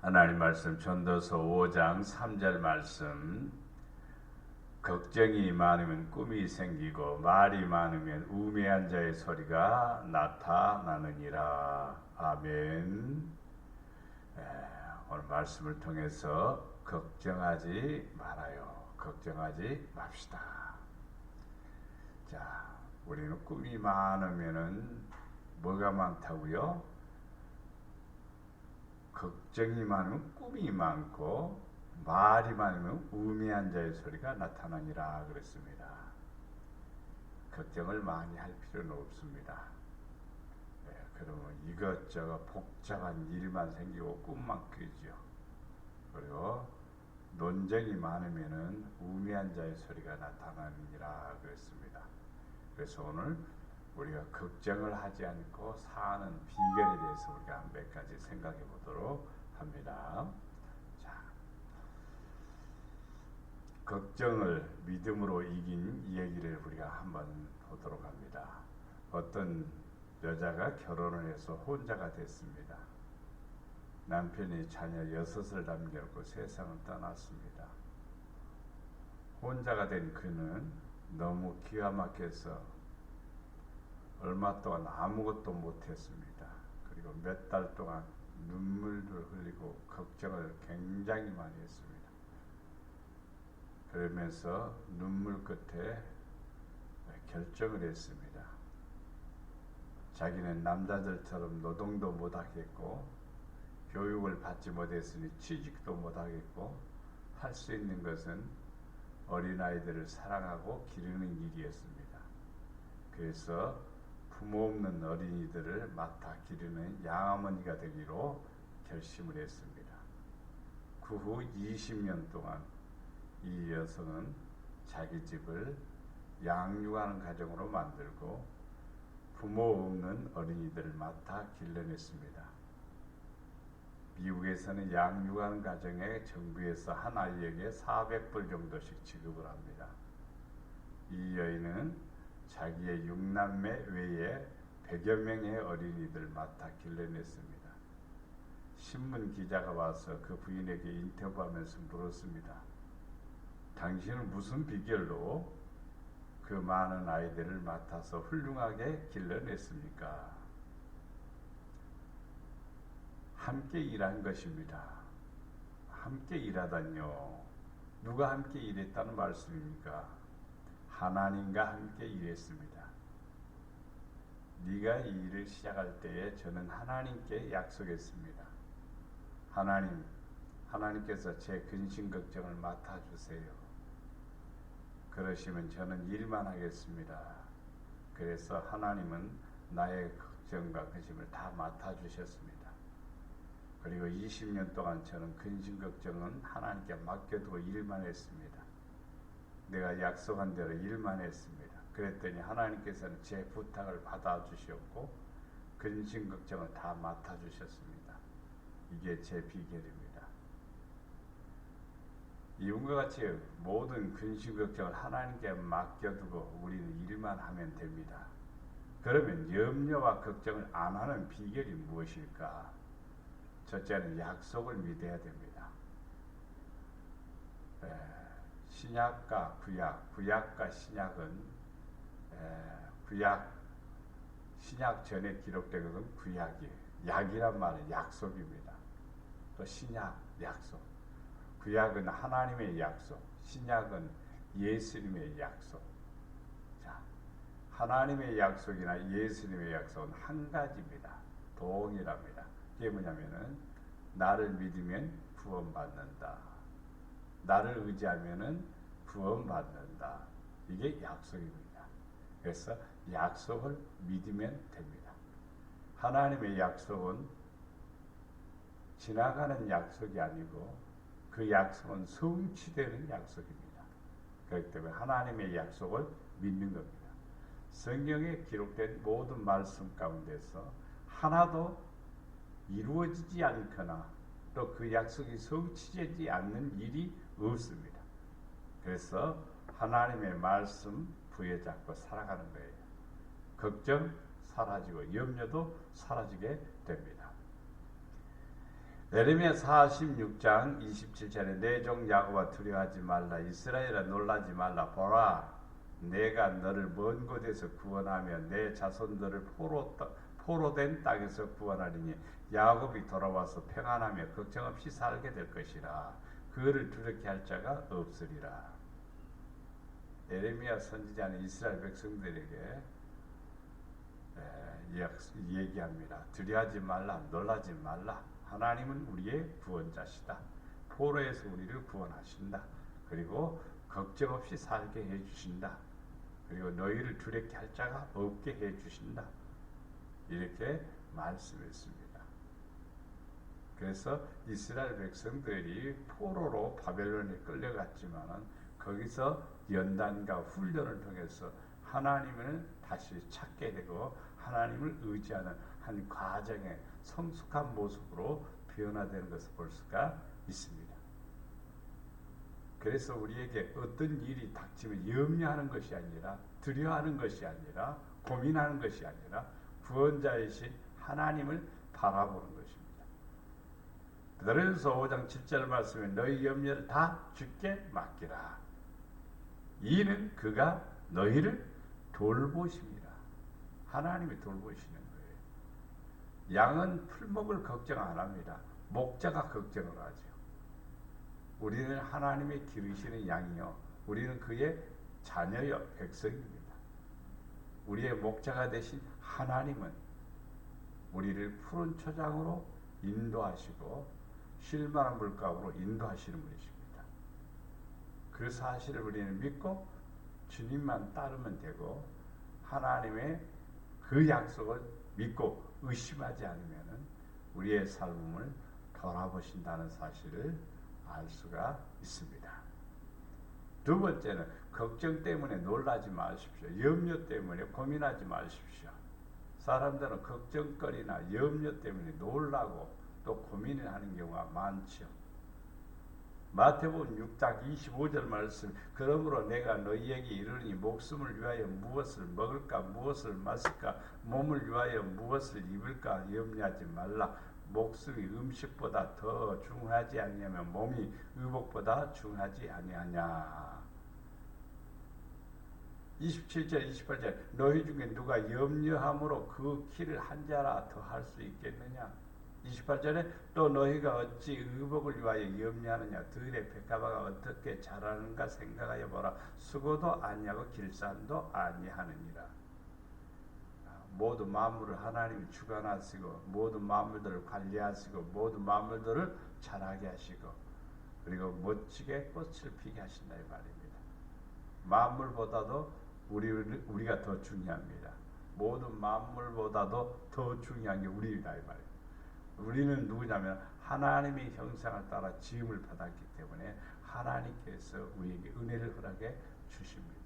하나님 말씀 전도서 5장 3절 말씀. 걱정이 많으면 꿈이 생기고 말이 많으면 우매한 자의 소리가 나타나느니라. 아멘. 오늘 말씀을 통해서 걱정하지 말아요. 걱정하지 맙시다. 자, 우리는 꿈이 많으면은 뭐가 많다고요? 걱정이 많으면 꿈이 많고 말이 많으면 우매한 자의 소리가 나타나니라 그랬습니다. 걱정을 많이 할 필요는 없습니다. 그러면 이것저것 복잡한 일만 생기고 꿈만 꾸죠. 그리고 논쟁이 많으면은 우매한 자의 소리가 나타나니라 그랬습니다. 그래서 오늘 우리가 걱정을 하지 않고 사는 비결에 대해서 우리가 몇 가지 생각해 보도록 합니다. 자, 걱정을 믿음으로 이긴 이야기를 우리가 한번 보도록 합니다. 어떤 여자가 결혼을 해서 혼자가 됐습니다. 남편이 자녀 6을 남겨놓고 세상을 떠났습니다. 혼자가 된 그는 너무 기가 막혀서 얼마 동안 아무것도 못했습니다. 그리고 몇 달 동안 눈물을 흘리고 걱정을 굉장히 많이 했습니다. 그러면서 눈물 끝에 결정을 했습니다. 자기는 남자들처럼 노동도 못하겠고 교육을 받지 못했으니 취직도 못하겠고 할 수 있는 것은 어린아이들을 사랑하고 기르는 일이었습니다. 그래서 부모 없는 어린이들을 맡아 기르는 양어머니가 되기로 결심을 했습니다. 그 후 20년 동안 이 여성은 자기 집을 양육하는 가정으로 만들고 부모 없는 어린이들을 맡아 길러냈습니다. 미국에서는 양육하는 가정에 정부에서 한 아이에게 400불 정도씩 지급을 합니다. 이 여인은 자기의 6남매 외에 100여 명의 어린이들을 맡아 길러냈습니다. 신문 기자가 와서 그 부인에게 인터뷰하면서 물었습니다. 당신은 무슨 비결로 그 많은 아이들을 맡아서 훌륭하게 길러냈습니까? 함께 일한 것입니다. 함께 일하다뇨. 누가 함께 일했다는 말씀입니까? 하나님과 함께 일했습니다. 네가 이 일을 시작할 때에 저는 하나님께 약속했습니다. 하나님께서 제 근심 걱정을 맡아주세요. 그러시면 저는 일만 하겠습니다. 그래서 하나님은 나의 걱정과 근심을 다 맡아주셨습니다. 그리고 20년 동안 저는 근심 걱정은 하나님께 맡겨두고 일만 했습니다. 내가 약속한 대로 일만 했습니다. 그랬더니 하나님께서는 제 부탁을 받아주셨고 근심 걱정을 다 맡아주셨습니다. 이게 제 비결입니다. 이분과 같이 모든 근심 걱정을 하나님께 맡겨두고 우리는 일만 하면 됩니다. 그러면 염려와 걱정을 안 하는 비결이 무엇일까? 첫째는 약속을 믿어야 됩니다. 신약과 구약과 신약은 신약 전에 기록된 것은 구약이에요. 약이란 말은 약속입니다. 또 신약 약속. 구약은 하나님의 약속, 신약은 예수님의 약속. 자, 하나님의 약속이나 예수님의 약속은 한 가지입니다. 동일합니다. 그게 뭐냐면은 나를 믿으면 구원받는다. 나를 의지하면은 구원받는다. 이게 약속입니다. 그래서 약속을 믿으면 됩니다. 하나님의 약속은 지나가는 약속이 아니고 그 약속은 성취되는 약속입니다. 그렇기 때문에 하나님의 약속을 믿는 겁니다. 성경에 기록된 모든 말씀 가운데서 하나도 이루어지지 않거나 또 그 약속이 성취되지 않는 일이 없습니다. 그래서 하나님의 말씀 부여잡고 살아가는 거예요. 걱정 사라지고 염려도 사라지게 됩니다. 예레미야 46장 27절에 내 종 야곱아 두려워하지 말라 이스라엘아 놀라지 말라 보라 내가 너를 먼 곳에서 구원하며 내 자손들을 포로된 땅에서 구원하리니 야곱이 돌아와서 평안하며 걱정 없이 살게 될 것이라 그를 두렵게 할 자가 없으리라. 예레미야 선지자는 이스라엘 백성들에게 얘기합니다. 두려워하지 말라 놀라지 말라 하나님은 우리의 구원자시다. 포로에서 우리를 구원하신다. 그리고 걱정 없이 살게 해주신다. 그리고 너희를 두렵게 할 자가 없게 해주신다. 이렇게 말씀했습니다. 그래서 이스라엘 백성들이 포로로 바벨론에 끌려갔지만 거기서 연단과 훈련을 통해서 하나님을 다시 찾게 되고 하나님을 의지하는 한 과정의 성숙한 모습으로 변화되는 것을 볼 수가 있습니다. 그래서 우리에게 어떤 일이 닥치면 염려하는 것이 아니라 두려워하는 것이 아니라 고민하는 것이 아니라 구원자이신 하나님을 바라보는 것입니다. 베드로전서 5장 7절 말씀에 너희 염려를 다 주께 맡기라. 이는 그가 너희를 돌보십니다. 하나님이 돌보시는 거예요. 양은 풀목을 걱정 안 합니다. 목자가 걱정을 하죠. 우리는 하나님의 기르시는 양이요. 우리는 그의 자녀여 백성입니다. 우리의 목자가 되신 하나님은 우리를 푸른 초장으로 인도하시고 쉴만한 물가로 인도하시는 분이십니다. 그 사실을 우리는 믿고 주님만 따르면 되고 하나님의 그 약속을 믿고 의심하지 않으면 우리의 삶을 돌아보신다는 사실을 알 수가 있습니다. 두 번째는 걱정 때문에 놀라지 마십시오. 염려 때문에 고민하지 마십시오. 사람들은 걱정거리나 염려 때문에 놀라고 또 고민을 하는 경우가 많죠. 마태복음 6장 25절 말씀 그러므로 내가 너희에게 이르니 목숨을 위하여 무엇을 먹을까 무엇을 마실까 몸을 위하여 무엇을 입을까 염려하지 말라. 목숨이 음식보다 더 중하지 아니하면 몸이 의복보다 중하지 아니하냐. 27절 28절 너희 중에 누가 염려함으로 그 키를 한 자라 더 할 수 있겠느냐. 28절에 또 너희가 어찌 의복을 위하여 염려하느냐. 들의 백합화가 어떻게 자라는가 생각하여 보라. 수고도 아니하고 길산도 아니하느니라. 모든 만물을 하나님이 주관하시고 모든 만물들을 관리하시고 모든 만물들을 자라게 하시고 그리고 멋지게 꽃을 피게 하신다 이 말입니다. 만물보다도 우리가 더 중요합니다. 모든 만물보다도 더 중요한 게 우리다 이 말이에요. 우리는 누구냐면 하나님의 형상을 따라 지음을 받았기 때문에 하나님께서 우리에게 은혜를 허락해 주십니다.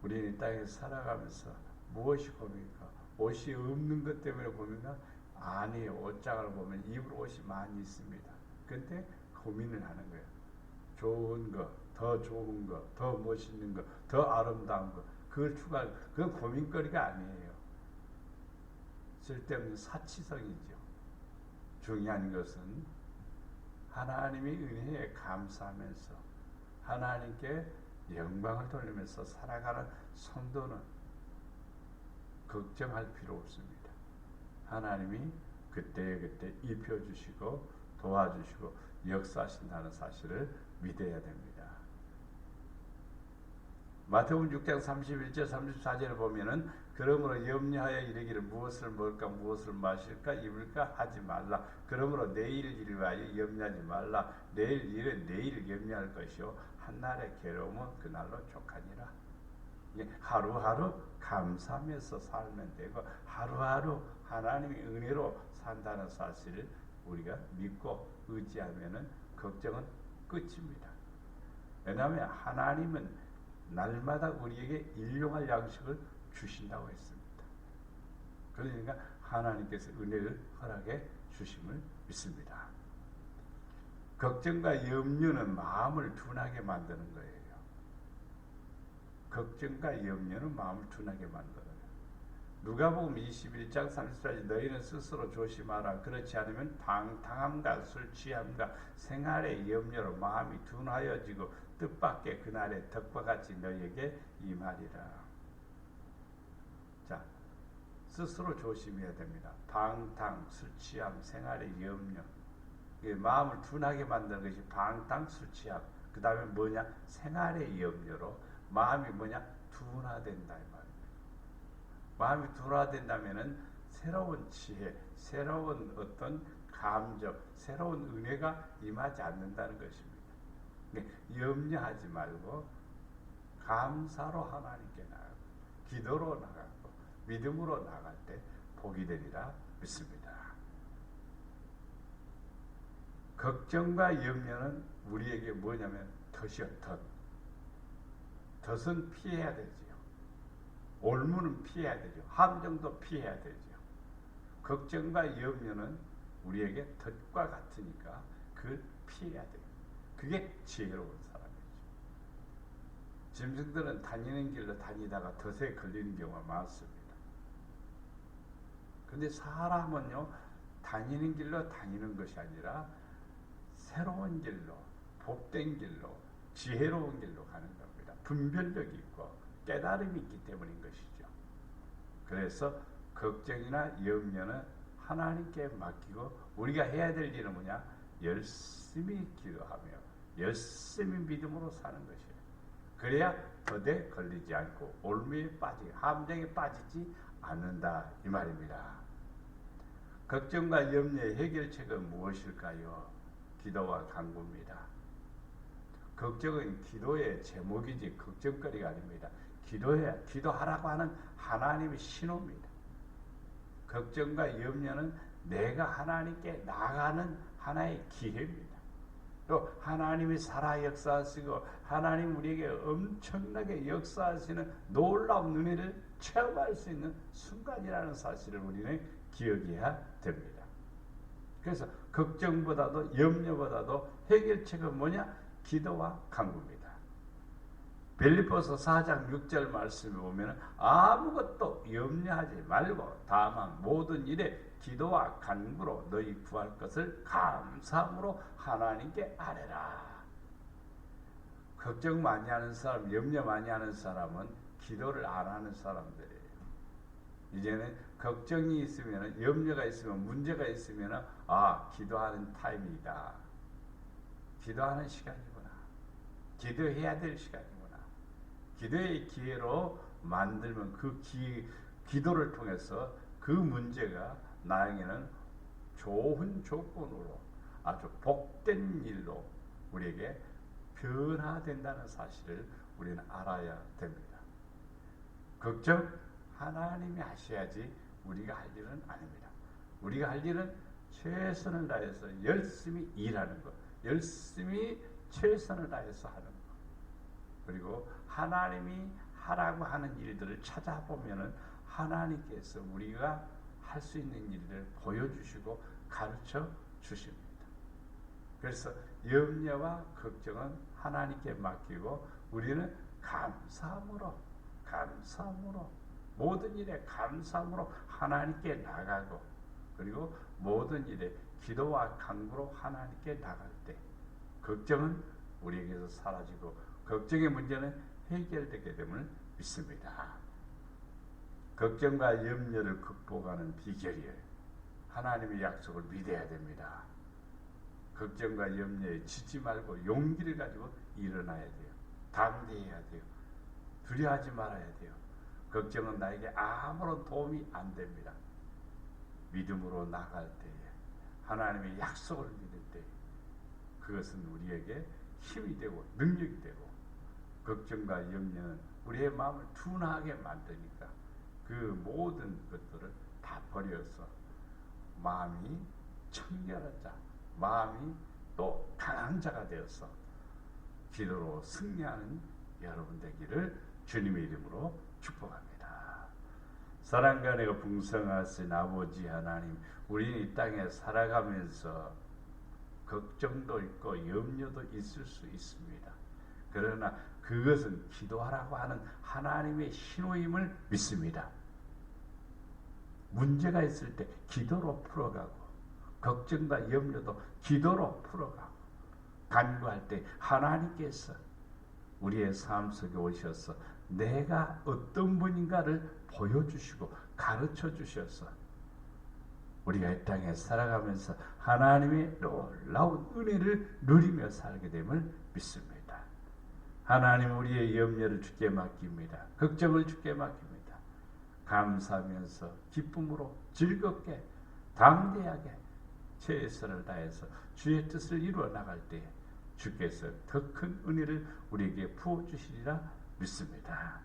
우리는 이 땅에서 살아가면서 무엇이 고민일까? 옷이 없는 것 때문에 고민가? 아니에요. 옷장을 보면 입을 옷이 많이 있습니다. 근데 고민을 하는 거예요. 좋은 거, 더 좋은 거, 더 멋있는 거, 더 아름다운 거 그걸 추구할 그건 고민거리가 아니에요. 쓸데없는 사치성이죠. 중요한 것은 하나님의 은혜에 감사하면서 하나님께 영광을 돌리면서 살아가는 성도는 걱정할 필요 없습니다. 하나님이 그때그때 입혀주시고 도와주시고 역사하신다는 사실을 믿어야 됩니다. 마태복음 6장 31절 34절에 보면은 그러므로 염려하여 이르기를 무엇을 먹을까 무엇을 마실까 입을까 하지 말라. 그러므로 내일 일을 위하여 염려하지 말라. 내일 일은 내일 염려할 것이요 한날의 괴로움은 그날로 족하니라. 하루하루 감사하면서 살면 되고 하루하루 하나님의 은혜로 산다는 사실을 우리가 믿고 의지하면은 걱정은 끝입니다. 왜냐하면 하나님은 날마다 우리에게 일용할 양식을 주신다고 했습니다. 그러니까 하나님께서 은혜를 허락해 주심을 믿습니다. 걱정과 염려는 마음을 둔하게 만드는 거예요. 걱정과 염려는 마음을 둔하게 만들어요. 누가복음 21장 30절에 너희는 스스로 조심하라. 그렇지 않으면 방탕함과 술 취함과 생활의 염려로 마음이 둔하여지고 뜻밖의 그날의 덕과 같이 너희에게 임하리라. 자, 스스로 조심해야 됩니다. 방탕, 술 취함, 생활의 염려. 마음을 둔하게 만드는 것이 방탕, 술 취함. 그 다음에 뭐냐? 생활의 염려로 마음이 뭐냐? 둔화된다 이 말입니다. 마음이 둔화된다면은 새로운 지혜, 새로운 어떤 감정, 새로운 은혜가 임하지 않는다는 것입니다. 염려하지 말고 감사로 하나님께 나가고 기도로 나가고 믿음으로 나갈 때 복이 되리라 믿습니다. 걱정과 염려는 우리에게 뭐냐면 덫이요, 덫. 덫은 피해야 되지요. 올무는 피해야 되죠. 함정도 피해야 되죠. 걱정과 염려는 우리에게 덫과 같으니까 그 피해야 돼요. 그게 지혜로운 사람이죠. 짐승들은 다니는 길로 다니다가 덫에 걸리는 경우가 많습니다. 근데 사람은요, 다니는 길로 다니는 것이 아니라 새로운 길로, 복된 길로, 지혜로운 길로 가는 겁니다. 분별력이 있고 깨달음이 있기 때문인 것이죠. 그래서 걱정이나 염려는 하나님께 맡기고 우리가 해야 될 일은 뭐냐? 열심히 기도하며 열심히 믿음으로 사는 것이에요. 그래야 더대 걸리지 않고 올무에 빠지고 함정에 빠지지 않는다 이 말입니다. 걱정과 염려의 해결책은 무엇일까요? 기도와 간구입니다. 걱정은 기도의 제목이지 걱정거리가 아닙니다. 기도하라고 하는 하나님의 신호입니다. 걱정과 염려는 내가 하나님께 나가는 하나의 기회입니다. 또 하나님이 살아 역사하시고 하나님 우리에게 엄청나게 역사하시는 놀라운 은혜를 체험할 수 있는 순간이라는 사실을 우리는 기억해야 됩니다. 그래서 걱정보다도 염려보다도 해결책은 뭐냐? 기도와 간구입니다. 빌립보서 4장 6절 말씀에 보면 아무것도 염려하지 말고 다만 모든 일에 기도와 간구로 너희 구할 것을 감사함으로 하나님께 아뢰라. 걱정 많이 하는 사람, 염려 많이 하는 사람은 기도를 안 하는 사람들이에요. 이제는 걱정이 있으면, 염려가 있으면, 문제가 있으면 기도하는 타임이다. 기도하는 시간이구나. 기도해야 될 시간이구나. 기도의 기회로 만들면 그 기도를 통해서 그 문제가 나에게는 좋은 조건으로 아주 복된 일로 우리에게 변화된다는 사실을 우리는 알아야 됩니다. 걱정 하나님이 하셔야지 우리가 할 일은 아닙니다. 우리가 할 일은 최선을 다해서 열심히 일하는 것, 열심히 최선을 다해서 하는 것, 그리고 하나님이 하라고 하는 일들을 찾아보면은 하나님께서 우리가 할 수 있는 일을 보여주시고 가르쳐 주십니다. 그래서 염려와 걱정은 하나님께 맡기고 우리는 감사함으로 모든 일에 감사함으로 하나님께 나가고 그리고 모든 일에 기도와 간구로 하나님께 나갈 때 걱정은 우리에게서 사라지고 걱정의 문제는 해결되게 됨을 믿습니다. 걱정과 염려를 극복하는 비결이에요. 하나님의 약속을 믿어야 됩니다. 걱정과 염려에 지지 말고 용기를 가지고 일어나야 돼요. 담대해야 돼요. 두려워하지 말아야 돼요. 걱정은 나에게 아무런 도움이 안 됩니다. 믿음으로 나갈 때에 하나님의 약속을 믿을 때 그것은 우리에게 힘이 되고 능력이 되고 걱정과 염려는 우리의 마음을 둔하게 만드니까 그 모든 것들을 다 버려서 마음이 청결한 자, 마음이 또 강한 자가 되어서 기도로 승리하는 여러분 되기를 주님의 이름으로 축복합니다. 사랑과 은혜가 풍성하신 아버지 하나님, 우리는 이 땅에 살아가면서 걱정도 있고 염려도 있을 수 있습니다. 그러나 그것은 기도하라고 하는 하나님의 신호임을 믿습니다. 문제가 있을 때 기도로 풀어가고, 걱정과 염려도 기도로 풀어가고, 간구할 때 하나님께서 우리의 삶 속에 오셔서 내가 어떤 분인가를 보여주시고 가르쳐 주셔서 우리가 이 땅에 살아가면서 하나님의 놀라운 은혜를 누리며 살게 됨을 믿습니다. 하나님, 우리의 염려를 주께 맡깁니다. 걱정을 주께 맡깁니다. 감사하면서 기쁨으로 즐겁게 담대하게 최선을 다해서 주의 뜻을 이루어 나갈 때 주께서 더 큰 은혜를 우리에게 부어주시리라 믿습니다.